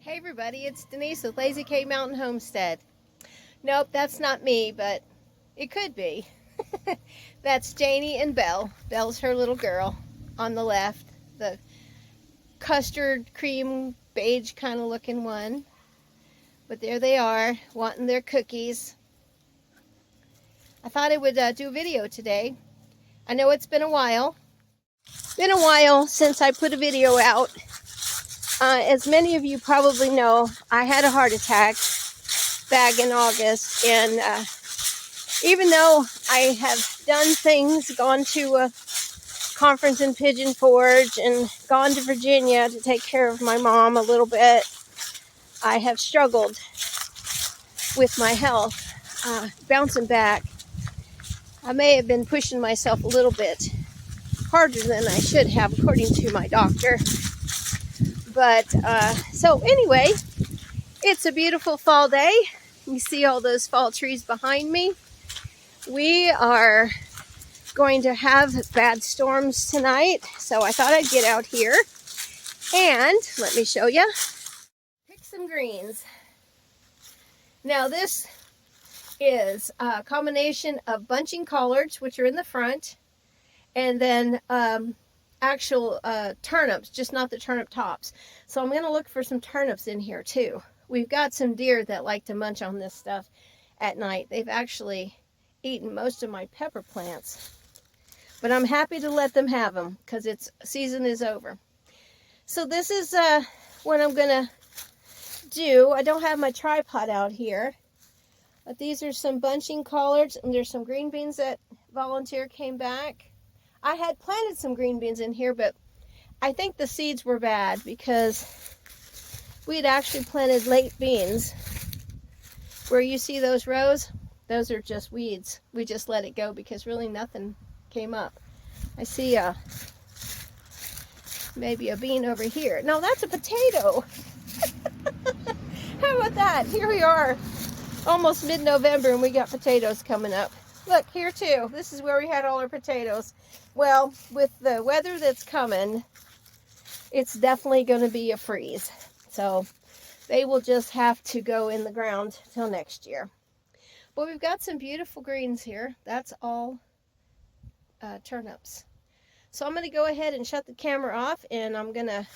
Hey everybody, it's Denise with Lazy K Mountain Homestead. Nope, that's not me, but it could be. That's Janie and Belle. Belle's her little girl on the left, the custard cream beige kind of looking one. But there they are, wanting their cookies. I thought I would do a video today. I know it's been a while. Been a while since I put a video out. As many of you probably know, I had a heart attack back in August, and even though I have done things, gone to a conference in Pigeon Forge and gone to Virginia to take care of my mom a little bit, I have struggled with my health, bouncing back. I may have been pushing myself a little bit harder than I should have, according to my doctor. But so anyway, it's a beautiful fall day. You see all those fall trees behind me. We are going to have bad storms tonight, so I thought I'd get out here and let me show you. Pick some greens. Now this is a combination of bunching collards, which are in the front, and then actual turnips, just not the turnip tops. So I'm going to look for some turnips in here too. We've got some deer that like to munch on this stuff at night. They've actually eaten most of my pepper plants, but I'm happy to let them have them because its season is over. So this is what I'm gonna do. I don't have my tripod out here, but these are some bunching collards, and there's some green beans that volunteer came back. I had planted some green beans in here, but I think the seeds were bad because we had actually planted late beans. Where you see those rows, those are just weeds. We just let it go because really nothing came up. I see maybe a bean over here. No, that's a potato. How about that? Here we are, almost mid-November, and we got potatoes coming up. Look, here too. This is where we had all our potatoes. Well, with the weather that's coming, it's definitely going to be a freeze. So they will just have to go in the ground till next year. But we've got some beautiful greens here. That's all turnips. So I'm going to go ahead and shut the camera off, and I'm going to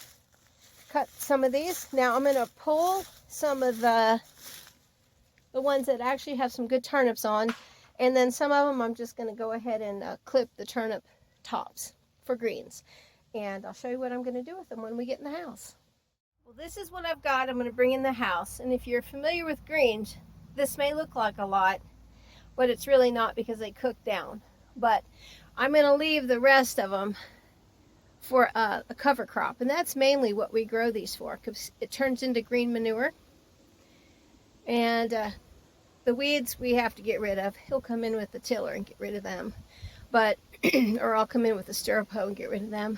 cut some of these. Now I'm going to pull some of the ones that actually have some good turnips on, and then some of them I'm just going to go ahead and clip the turnip tops for greens. And I'll show you what I'm going to do with them when we get in the house. Well, this is what I've got. I'm going to bring in the house. And if you're familiar with greens, this may look like a lot, but it's really not because they cook down. But I'm going to leave the rest of them for a cover crop. And that's mainly what we grow these for, because it turns into green manure. And the weeds we have to get rid of. He'll come in with the tiller and get rid of them. But, or I'll come in with the stirrup hoe and get rid of them.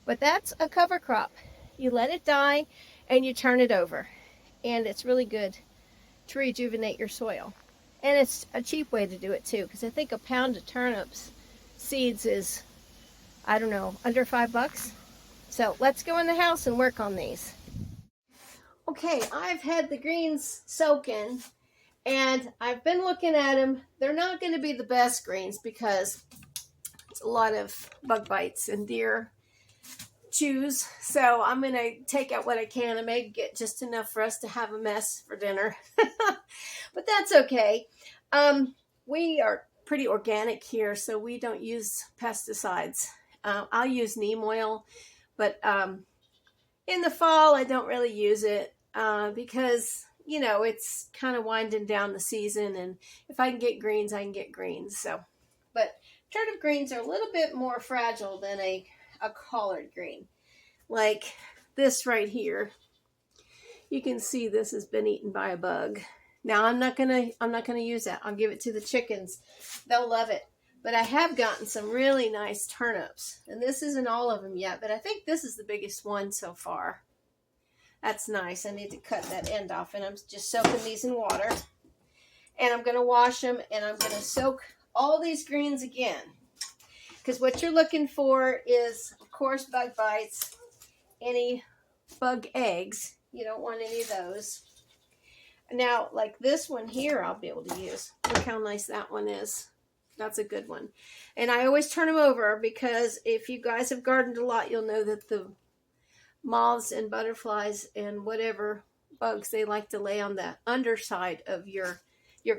But that's a cover crop. You let it die and you turn it over. And it's really good to rejuvenate your soil. And it's a cheap way to do it too, because I think a pound of turnips seeds is, I don't know, under $5. So let's go in the house and work on these. Okay, I've had the greens soaking, and I've been looking at them. They're not going to be the best greens because it's a lot of bug bites and deer chews. So I'm going to take out what I can and maybe get just enough for us to have a mess for dinner. But that's okay. We are pretty organic here, so we don't use pesticides. I'll use neem oil, but in the fall I don't really use it because, you know, it's kind of winding down the season, and if I can get greens, I can get greens. So, but turnip greens are a little bit more fragile than a collard green. Like this right here, you can see this has been eaten by a bug. Now I'm not gonna use that. I'll give it to the chickens. They'll love it. But I have gotten some really nice turnips, and this isn't all of them yet, but I think this is the biggest one so far. That's nice. I need to cut that end off, and I'm just soaking these in water. And I'm going to wash them, and I'm going to soak all these greens again. Because what you're looking for is, of course, bug bites, any bug eggs. You don't want any of those. Now, like this one here, I'll be able to use. Look how nice that one is. That's a good one. And I always turn them over because if you guys have gardened a lot, you'll know that the moths and butterflies and whatever bugs, they like to lay on the underside of your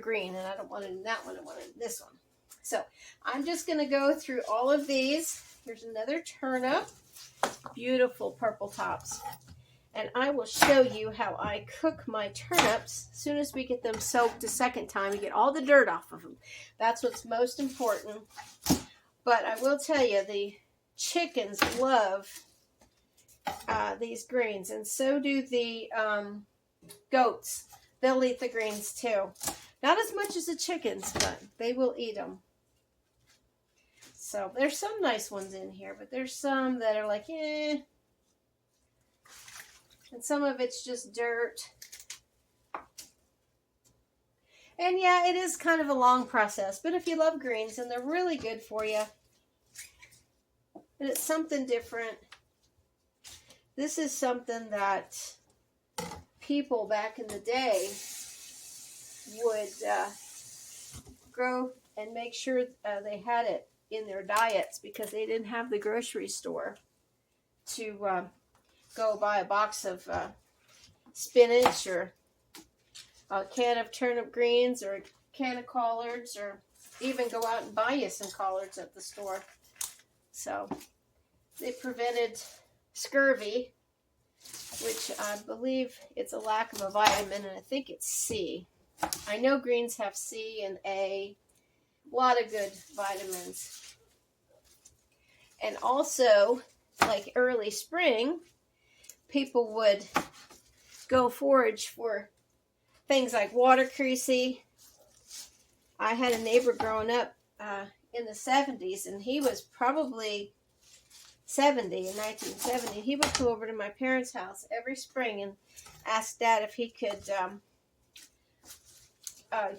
green. And I don't want it in that one. I want it in this one. So I'm just going to go through all of these. Here's another turnip. Beautiful purple tops. And I will show you how I cook my turnips as soon as we get them soaked a second time and get all the dirt off of them. That's what's most important. But I will tell you, the chickens love these greens, and so do the goats. They'll eat the greens too. Not as much as the chickens, but they will eat them. So there's some nice ones in here, but there's some that are like, eh. And some of it's just dirt. And yeah, it is kind of a long process, but if you love greens, and they're really good for you, and it's something different. This is something that people back in the day would grow and make sure they had it in their diets because they didn't have the grocery store to go buy a box of spinach or a can of turnip greens or a can of collards, or even go out and buy you some collards at the store. So they prevented scurvy, which I believe it's a lack of a vitamin, and I think it's C. I know greens have C and A, a lot of good vitamins. And also, like early spring, people would go forage for things like water creasy. I had a neighbor growing up in the 70s, and he was probably 70 in 1970. He would come over to my parents' house every spring and ask Dad if he could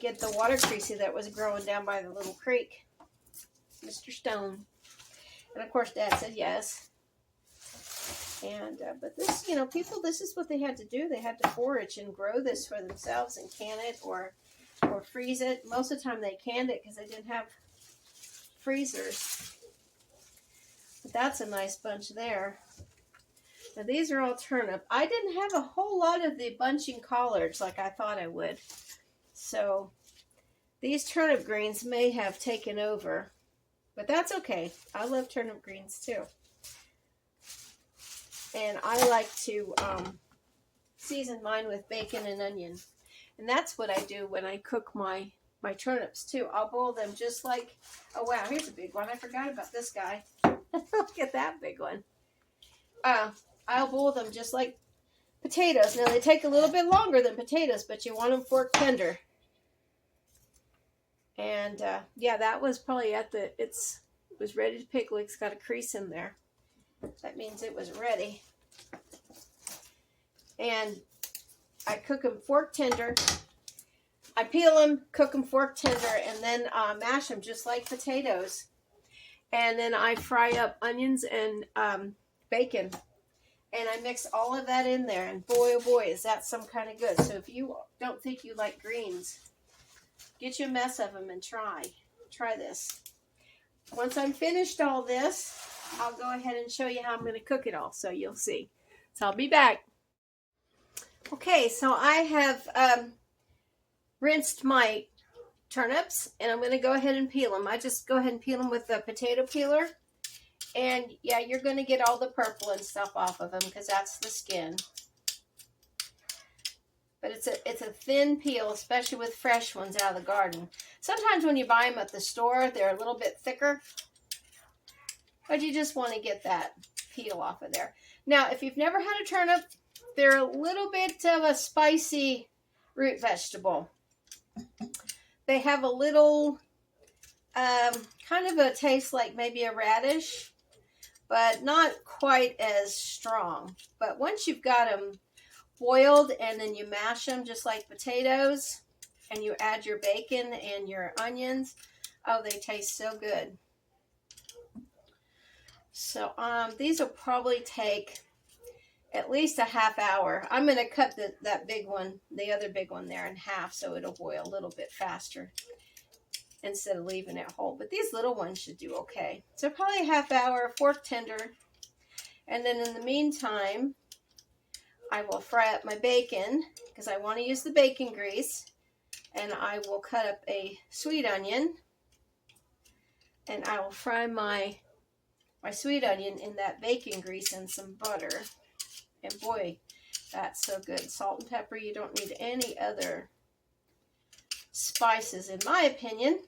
get the water creasy that was growing down by the little creek, Mr. Stone. And of course Dad said yes. And but this, you know, people, this is what they had to do. They had to forage and grow this for themselves and can it or freeze it. Most of the time they canned it because they didn't have freezers. But that's a nice bunch there. Now these are all turnip. I didn't have a whole lot of the bunching collards like I thought I would. So these turnip greens may have taken over. But that's okay. I love turnip greens too. And I like to season mine with bacon and onion. And that's what I do when I cook my turnips too. I'll boil them just like, oh wow, here's a big one. I forgot about this guy. Look at that big one. I'll boil them just like potatoes. Now they take a little bit longer than potatoes, but you want them fork tender. And yeah, that was probably it was ready to pick. It's got a crease in there. That means it was ready. And I cook them fork tender. I peel them, cook them fork tender, and then mash them just like potatoes. And then I fry up onions and bacon. And I mix all of that in there. And boy, oh boy, is that some kind of good. So if you don't think you like greens, get you a mess of them and try this. Once I'm finished all this, I'll go ahead and show you how I'm going to cook it all, so you'll see. So I'll be back. Okay, so I have rinsed my turnips, and I'm going to go ahead and peel them. I just go ahead and peel them with the potato peeler. And yeah, you're going to get all the purple and stuff off of them because that's the skin. But it's a thin peel, especially with fresh ones out of the garden. Sometimes when you buy them at the store, they're a little bit thicker. But you just want to get that peel off of there. Now, if you've never had a turnip, they're a little bit of a spicy root vegetable. They have a little kind of a taste like maybe a radish, but not quite as strong. But once you've got them boiled and then you mash them just like potatoes and you add your bacon and your onions, oh, they taste so good. So these will probably take at least a half hour. I'm going to cut that big one, the other big one there, in half so it'll boil a little bit faster instead of leaving it whole. But these little ones should do okay. So probably a half hour, fork tender. And then in the meantime, I will fry up my bacon because I want to use the bacon grease. And I will cut up a sweet onion. And I will fry my sweet onion in that bacon grease and some butter. And boy, that's so good. Salt and pepper. You don't need any other spices, in my opinion,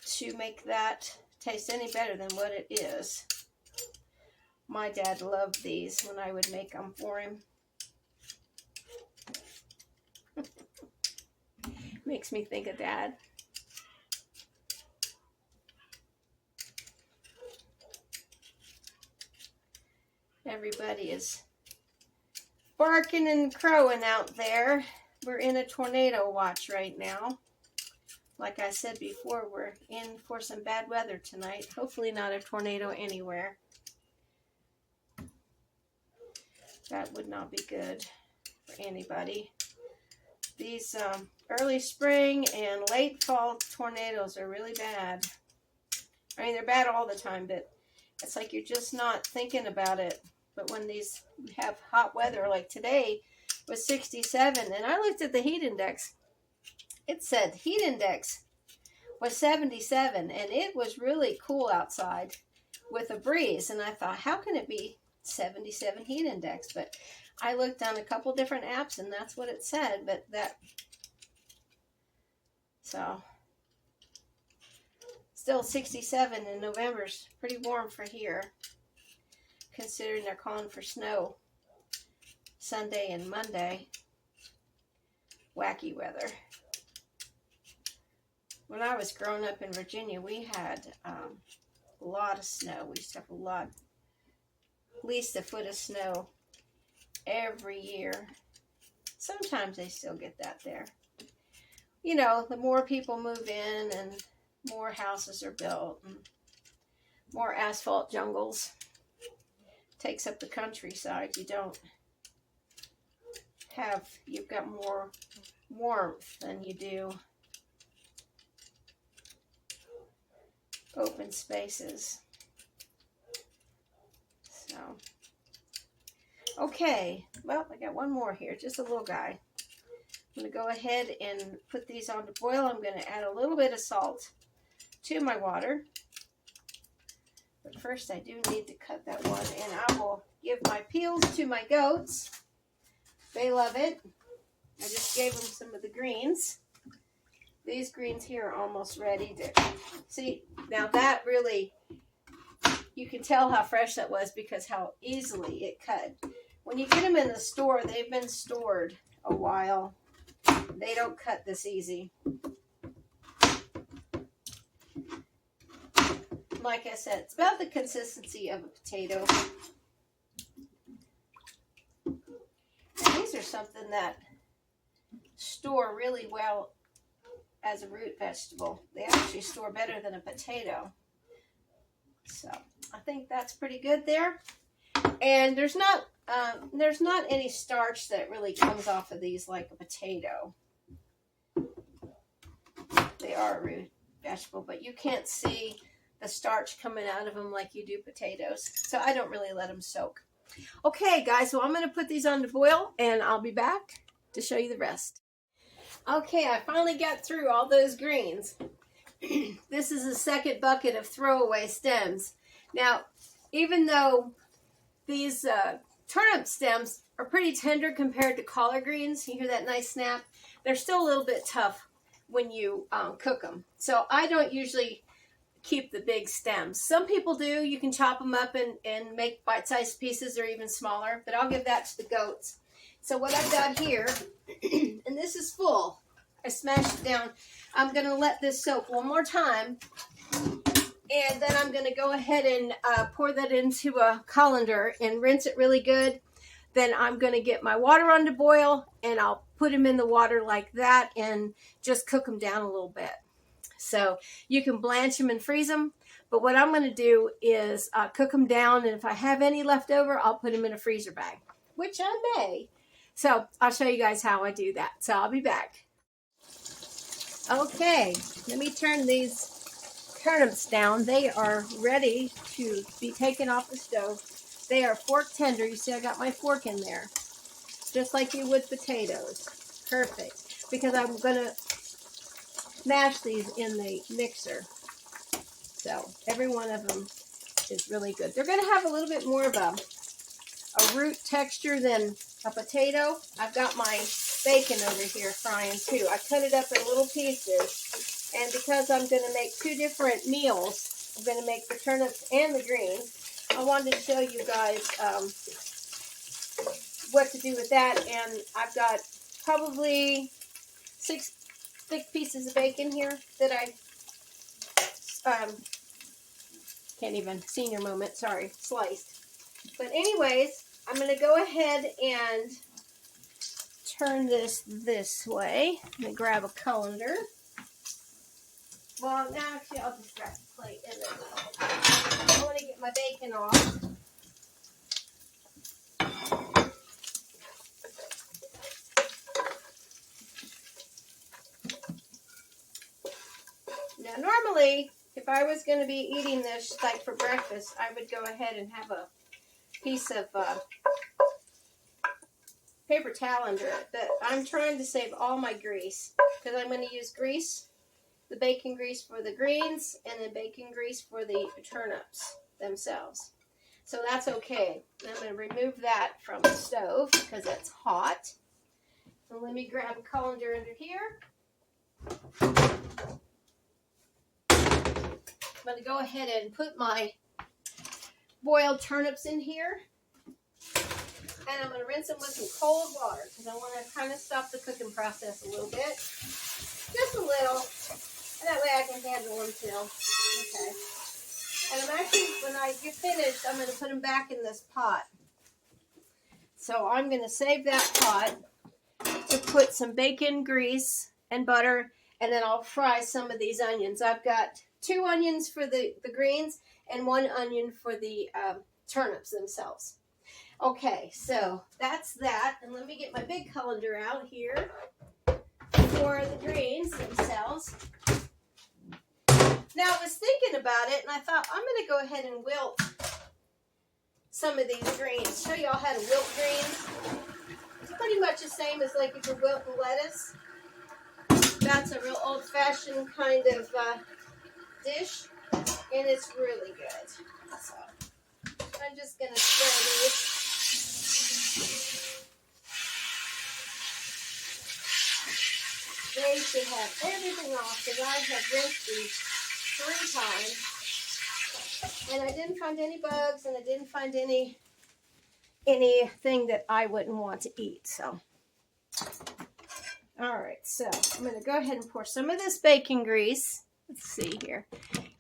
to make that taste any better than what it is. My dad loved these when I would make them for him. Makes me think of Dad. Everybody is barking and crowing out there. We're in a tornado watch right now. Like I said before, we're in for some bad weather tonight. Hopefully not a tornado anywhere. That would not be good for anybody. These early spring and late fall tornadoes are really bad. I mean, they're bad all the time, but it's like you're just not thinking about it. But when these have hot weather, like today was 67, and I looked at the heat index. It said heat index was 77, and it was really cool outside with a breeze. And I thought, how can it be 77 heat index? But I looked on a couple different apps, and that's what it said. But so still 67 in November's pretty warm for here, considering they're calling for snow Sunday and Monday. Wacky weather. When I was growing up in Virginia, we had a lot of snow. We used to have at least a foot of snow every year. Sometimes they still get that there. You know, the more people move in and more houses are built and more asphalt jungles takes up the countryside. You've got more warmth than you do open spaces. So, okay, well, I got one more here, just a little guy. I'm going to go ahead and put these on to boil. I'm going to add a little bit of salt to my water. But first I do need to cut that one, and I will give my peels to my goats. They love it. I just gave them some of the greens. These greens here are almost ready to see. Now that really, you can tell how fresh that was because how easily it cut. When you get them in the store, they've been stored a while. They don't cut this easy. Like I said, it's about the consistency of a potato. And these are something that store really well as a root vegetable. They actually store better than a potato. So I think that's pretty good there. And there's not any starch that really comes off of these like a potato. They are a root vegetable, but you can't see the starch coming out of them like you do potatoes. So I don't really let them soak. Okay, guys, so I'm going to put these on to boil, and I'll be back to show you the rest. Okay, I finally got through all those greens. This is the second bucket of throwaway stems. Now, even though these turnip stems are pretty tender compared to collard greens, you hear that nice snap, they're still a little bit tough when you cook them. So I don't usually keep the big stems. Some people do. You can chop them up and make bite-sized pieces or even smaller, but I'll give that to the goats. So what I've got here, and this is full, I smashed it down. I'm going to let this soak one more time, and then I'm going to go ahead and pour that into a colander and rinse it really good. Then I'm going to get my water on to boil, and I'll put them in the water like that and just cook them down a little bit. So you can blanch them and freeze them, But what I'm going to do is cook them down, and if I have any left over, I'll put them in a freezer bag, which I may. So I'll show you guys how I do that. So I'll be back. Okay, let me turn these turnips down. They are ready to be taken off the stove. They are fork tender. You see I got my fork in there, just like you would potatoes. Perfect, because I'm going to mash these in the mixer. So every one of them is really good. They're going to have a little bit more of a root texture than a potato. I've got my bacon over here frying too. I cut it up in little pieces, and because I'm going to make two different meals, I'm going to make the turnips and the greens. I wanted to show you guys what to do with that, and I've got probably 6 thick pieces of bacon here that I can't even, senior moment, sorry, sliced. But anyways, I'm going to go ahead and turn this way. I'm going to grab a colander. Well, now actually I'll just grab the plate and then I want to get my bacon off. Now normally, if I was going to be eating this like for breakfast, I would go ahead and have a piece of paper towel under it. But I'm trying to save all my grease because I'm going to use grease, the bacon grease for the greens, and then bacon grease for the turnips themselves. So that's okay. I'm going to remove that from the stove because it's hot. So let me grab a colander under here. I'm going to go ahead and put my boiled turnips in here. And I'm going to rinse them with some cold water because I want to kind of stop the cooking process a little bit. Just a little. And that way I can handle them too. Okay. And I'm actually, when I get finished, I'm going to put them back in this pot. So I'm going to save that pot to put some bacon, grease, and butter. And then I'll fry some of these onions. I've got 2 onions for the greens and 1 onion for the turnips themselves. Okay, so that's that. And let me get my big colander out here for the greens themselves. Now, I was thinking about it, and I thought, I'm going to go ahead and wilt some of these greens. Show you all how to wilt greens. It's pretty much the same as like if you're wilting lettuce. That's a real old-fashioned kind of dish, and it's really good. So I'm just going to stir these. They should have everything off because I have rinsed these 3 times, and I didn't find any bugs, and I didn't find anything that I wouldn't want to eat. So, all right, so I'm going to go ahead and pour some of this bacon grease. Let's see here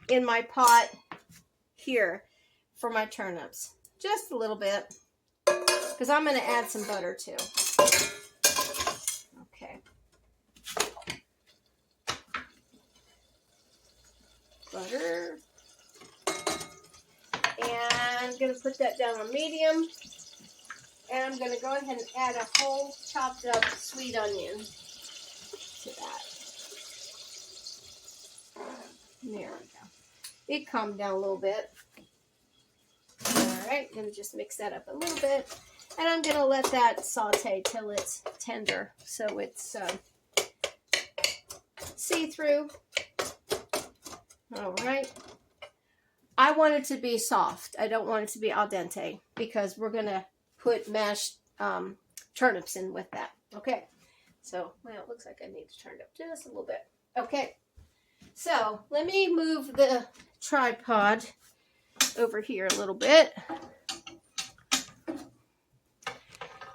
in my pot here for my turnips, just a little bit, because I'm going to add some butter too. Okay. Butter, and I'm going to put that down on medium, and I'm going to go ahead and add a whole chopped up sweet onion to that. There we go. It calmed down a little bit. Alright, going to just mix that up a little bit, and I'm going to let that saute till it's tender, so it's see-through. All right. I want it to be soft. I don't want it to be al dente because we're going to put mashed turnips in with that. Okay. So, well, it looks like I need to turn it up just a little bit. Okay. So, let me move the tripod over here a little bit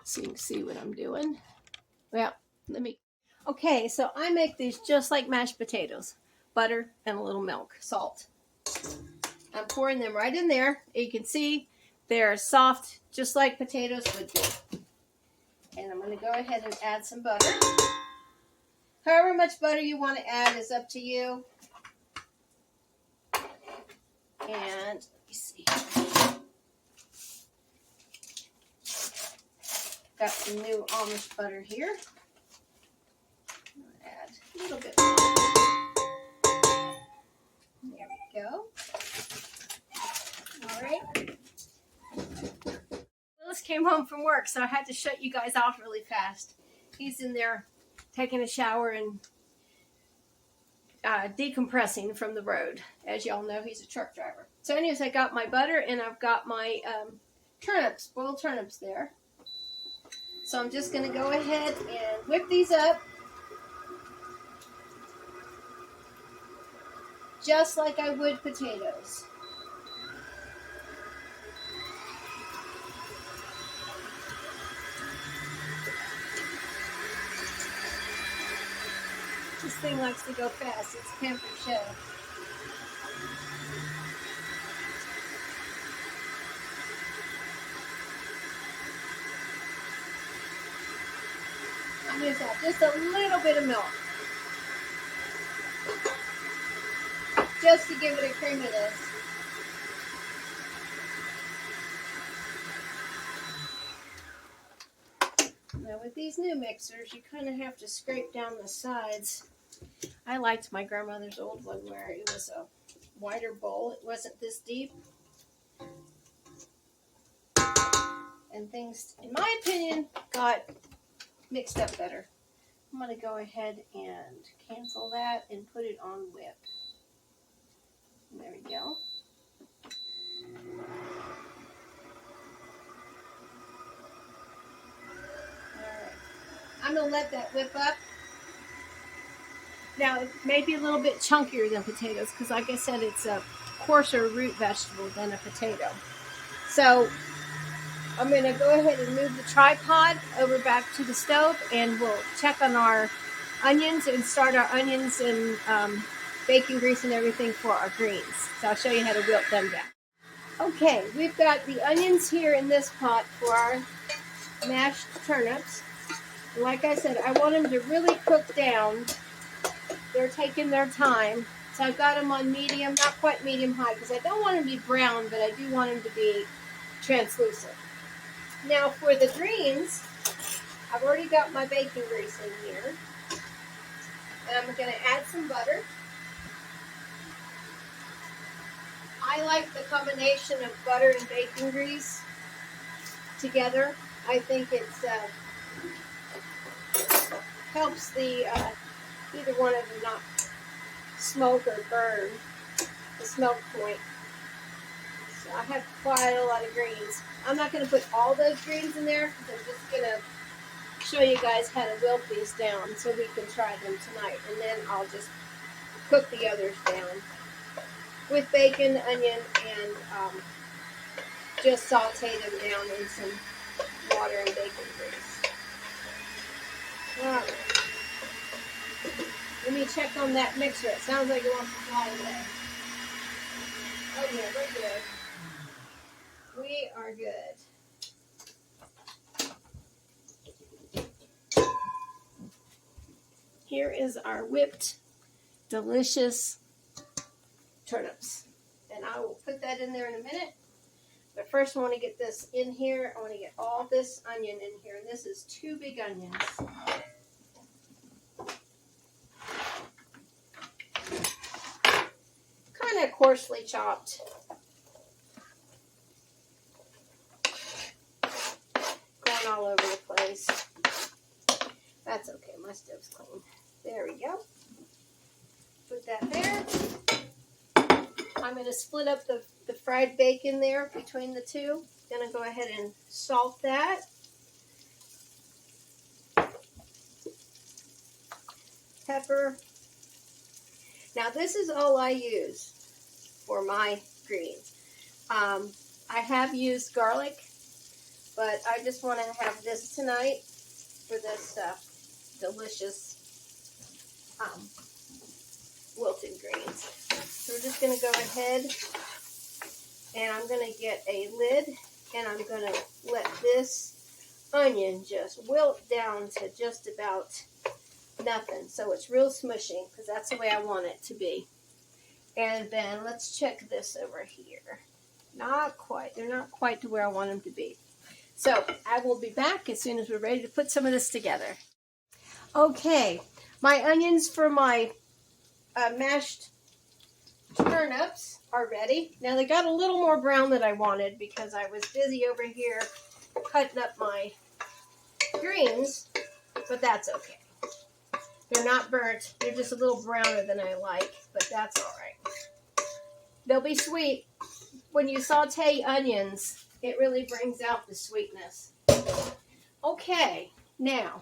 so you can see what I'm doing. Well, okay, so I make these just like mashed potatoes. Butter and a little milk, salt. I'm pouring them right in there. You can see they're soft, just like potatoes would be. And I'm going to go ahead and add some butter. However much butter you want to add is up to you. And let me see. Got some new almond butter here. I'll add a little bit more. There we go. All right. Willis came home from work, so I had to shut you guys off really fast. He's in there taking a shower and decompressing from the road. As y'all know, he's a truck driver. So anyways, I got my butter and I've got my turnips, boiled turnips there. So I'm just going to go ahead and whip these up just like I would potatoes. This thing likes to go fast. It's pampered show. I'm going to add just a little bit of milk, just to give it a creaminess. Now with these new mixers, you kind of have to scrape down the sides. I liked my grandmother's old one where it was a wider bowl. It wasn't this deep. And things, in my opinion, got mixed up better. I'm going to go ahead and cancel that and put it on whip. There we go. Alright. I'm going to let that whip up. Now, it may be a little bit chunkier than potatoes because, like I said, it's a coarser root vegetable than a potato. So, I'm going to go ahead and move the tripod over back to the stove, and we'll check on our onions and start our onions and bacon grease and everything for our greens. So I'll show you how to wilt them down. Okay, we've got the onions here in this pot for our mashed turnips. And like I said, I want them to really cook down. They're taking their time. So I've got them on medium, not quite medium high, because I don't want them to be brown, but I do want them to be translucent. Now for the greens, I've already got my bacon grease in here. And I'm going to add some butter. I like the combination of butter and bacon grease together. I think it's helps the either one of them not smoke or burn the smoke point. So I have quite a lot of greens. I'm not going to put all those greens in there because I'm just going to show you guys how to wilt these down so we can try them tonight. And then I'll just cook the others down with bacon, onion, and just saute them down in some water and bacon grease. All right. Let me check on that mixer. It sounds like it wants to fly away. Oh yeah, we're good. We are good. Here is our whipped, delicious turnips. And I will put that in there in a minute. But first I want to get this in here. I want to get all this onion in here. And this is 2 big onions. Kind of coarsely chopped. Going all over the place. That's okay. My stove's clean. There we go. Put that there. I'm going to split up the fried bacon there between the two. Going to go ahead and salt that. Pepper. Now this is all I use for my greens. I have used garlic, but I just want to have this tonight for this delicious wilted greens. So we're just going to go ahead and I'm going to get a lid and I'm going to let this onion just wilt down to just about nothing. So it's real smushy because that's the way I want it to be. And then let's check this over here. Not quite. They're not quite to where I want them to be. So I will be back as soon as we're ready to put some of this together. Okay, my onions for my mashed turnips are ready. Now they got a little more brown than I wanted because I was busy over here cutting up my greens, but that's okay. They're not burnt. They're just a little browner than I like, but that's all right. They'll be sweet. When you saute onions, it really brings out the sweetness. Okay, now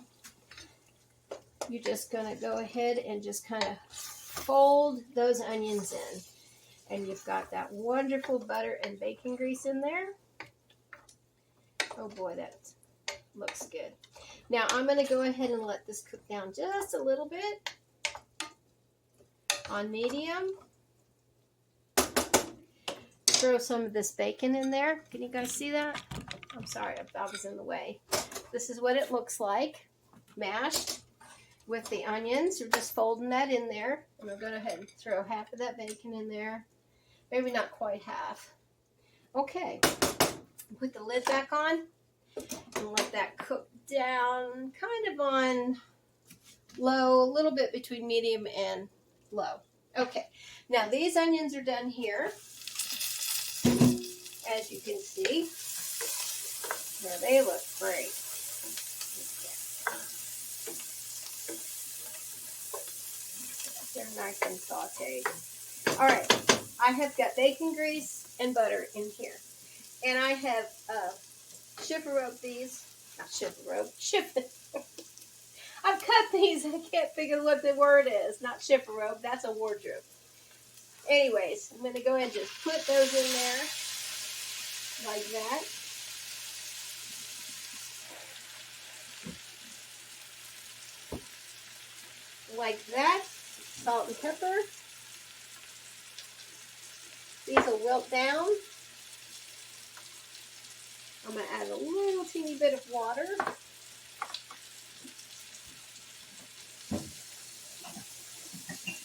you're just going to go ahead and just kind of fold those onions in. And you've got that wonderful butter and bacon grease in there. Oh boy, that looks good. Now I'm going to go ahead and let this cook down just a little bit on medium. Throw some of this bacon in there. Can you guys see that? I'm sorry, I was in the way. This is what it looks like, mashed with the onions. We're just folding that in there. I'm going to go ahead and throw half of that bacon in there. Maybe not quite half. Okay, put the lid back on and let that cook down kind of on low, a little bit between medium and low. Okay, now these onions are done here. As you can see, now they look great. They're nice and sauteed. All right, I have got bacon grease and butter in here. And I have chifferobed these. Not chifferobed. I've cut these. I can't figure what the word is. Not chifferobe. That's a wardrobe. Anyways, I'm going to go ahead and just put those in there. Like that. Like that. Salt and pepper. These will wilt down. I'm going to add a little teeny bit of water.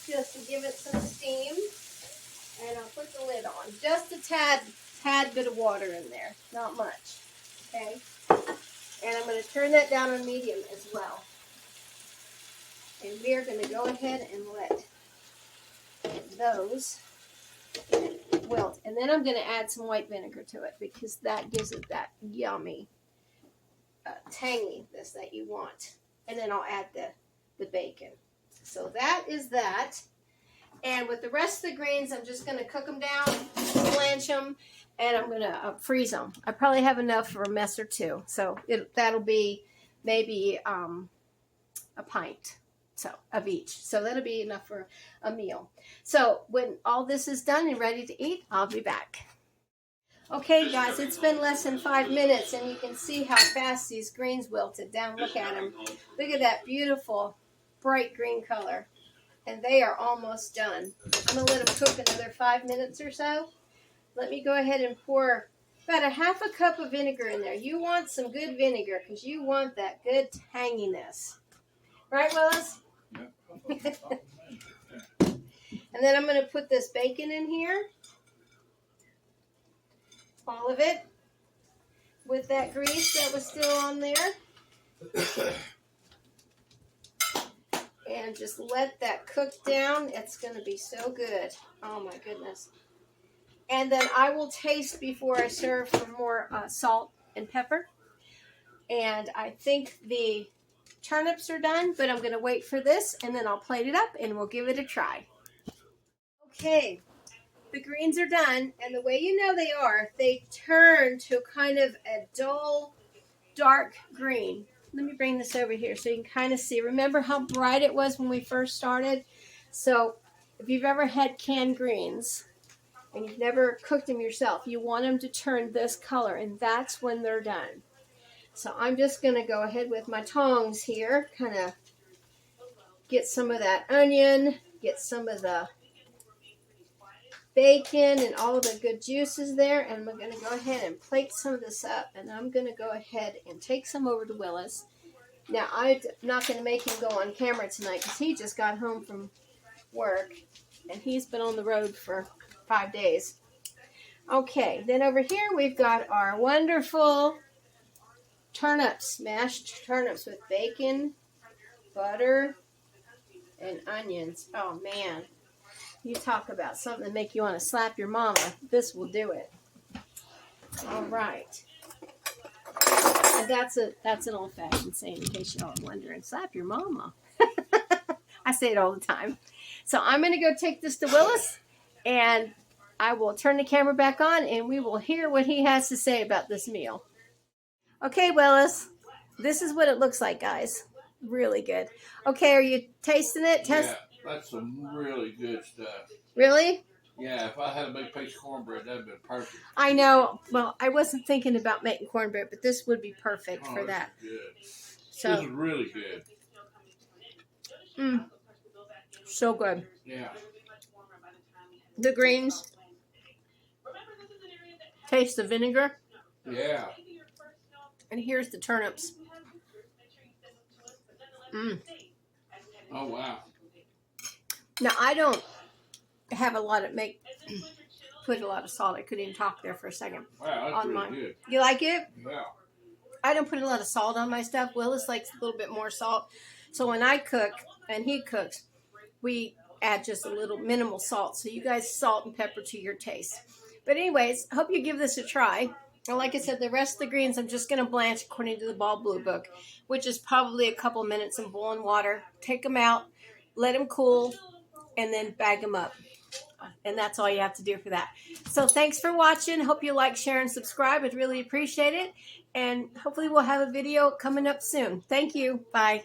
Just to give it some steam. And I'll put the lid on. Just a tad bit of water in there. Not much. Okay? And I'm going to turn that down on medium as well. And we are going to go ahead and let those wilt. And then I'm going to add some white vinegar to it because that gives it that yummy tanginess that you want. And then I'll add the bacon. So that is that. And with the rest of the greens, I'm just going to cook them down, blanch them, and I'm going to freeze them. I probably have enough for a mess or two. So that'll be maybe a pint of each. So that'll be enough for a meal. So when all this is done and ready to eat, I'll be back. Okay, guys, it's been less than 5 minutes, and you can see how fast these greens wilted down. Look at them. Look at that beautiful, bright green color. And they are almost done. I'm going to let them cook another 5 minutes or so. Let me go ahead and pour about a half a cup of vinegar in there. You want some good vinegar because you want that good tanginess. Right, Willis? And then I'm going to put this bacon in here. All of it. With that grease that was still on there. And just let that cook down. It's going to be so good. Oh my goodness. And then I will taste before I serve for more salt and pepper. And I think the turnips are done, but I'm going to wait for this and then I'll plate it up and we'll give it a try. Okay, the greens are done, and the way you know they turn to kind of a dull, dark green. Let me bring this over here so you can kind of see. Remember how bright it was when we first started? So if you've ever had canned greens and you've never cooked them yourself, you want them to turn this color, and that's when they're done. So I'm just going to go ahead with my tongs here, kind of get some of that onion, get some of the bacon and all of the good juices there, and I'm going to go ahead and plate some of this up, and I'm going to go ahead and take some over to Willis. Now, I'm not going to make him go on camera tonight because he just got home from work, And he's been on the road for 5 days. Okay, then over here we've got our wonderful turnips, mashed turnips with bacon, butter, and onions. Oh man, you talk about something to make you want to slap your mama. This will do it. All right. And that's an old-fashioned saying, in case y'all are wondering. Slap your mama. I say it all the time. So I'm going to go take this to Willis, and I will turn the camera back on, and we will hear what he has to say about this meal. Okay, Willis, this is what it looks like, guys. Really good. Okay, are you tasting it? Yeah, that's some really good stuff. Really? Yeah, if I had a big piece of cornbread, that'd been perfect. I know. Well, I wasn't thinking about making cornbread, but this would be perfect for that. Good. So, this is really good. So good. Yeah. The greens. Taste the vinegar. Yeah. And here's the turnips. Oh, wow. Now, I don't have a lot of put a lot of salt. I couldn't even talk there for a second. Wow, that's really good. You like it? Yeah. I don't put a lot of salt on my stuff. Willis likes a little bit more salt. So when I cook and he cooks, we add just a little minimal salt. So you guys salt and pepper to your taste. But anyways, hope you give this a try. And like I said, the rest of the greens I'm just going to blanch according to the Ball Blue book, which is probably a couple minutes in boiling water. Take them out, let them cool, and then bag them up. And that's all you have to do for that. So thanks for watching. Hope you like, share, and subscribe. I'd really appreciate it. And hopefully we'll have a video coming up soon. Thank you. Bye.